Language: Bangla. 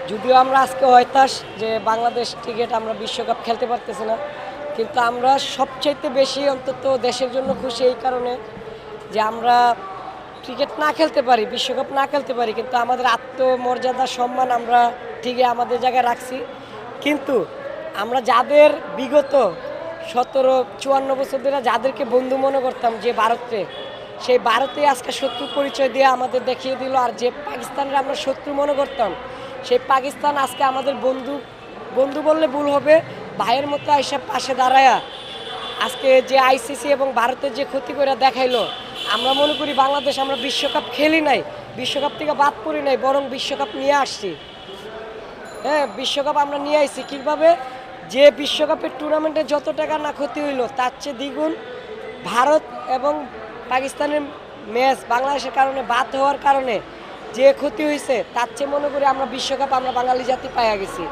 যদিও আমরা আজকে হতাশ যে বাংলাদেশ ক্রিকেট আমরা বিশ্বকাপ খেলতে পারতেছি না, কিন্তু আমরা সবচাইতে বেশি অন্তত দেশের জন্য খুশি এই কারণে যে আমরা ক্রিকেট না খেলতে পারি, বিশ্বকাপ না খেলতে পারি, কিন্তু আমাদের আত্মমর্যাদা সম্মান আমরা ঠিকই আমাদের জায়গায় রাখছি। কিন্তু আমরা যাদের বিগত 17-54 ধরে যাদেরকে বন্ধু মনে করতাম, যে ভারতকে, সেই ভারতে আজকে শত্রু পরিচয় দিয়ে আমাদের দেখিয়ে দিল। আর যে পাকিস্তানরা আমরা শত্রু মনে করতাম, সেই পাকিস্তান আজকে আমাদের বন্ধু, বন্ধু বললে ভুল হবে, ভাইয়ের মতো এসে পাশে দাঁড়ায়া আজকে যে আইসিসি এবং ভারতের যে ক্ষতি করে দেখাইলো, আমরা মনে করি বাংলাদেশ আমরা বিশ্বকাপ খেলি নাই, বিশ্বকাপ থেকে বাদ পড়ি নাই, বরং বিশ্বকাপ নিয়ে আসছি। হ্যাঁ, বিশ্বকাপ আমরা নিয়ে আসছি কীভাবে? যে বিশ্বকাপের টুর্নামেন্টে যত টাকা না ক্ষতি হইলো তার চেয়ে দ্বিগুণ ভারত এবং পাকিস্তানের ম্যাচ বাংলাদেশের কারণে বাদ হওয়ার কারণে যে ক্ষতি হয়েছে, তার চেয়ে মনে করি আমরা বিশ্বকাপ আমরা বাঙালি জাতি পাইয়া গেছি।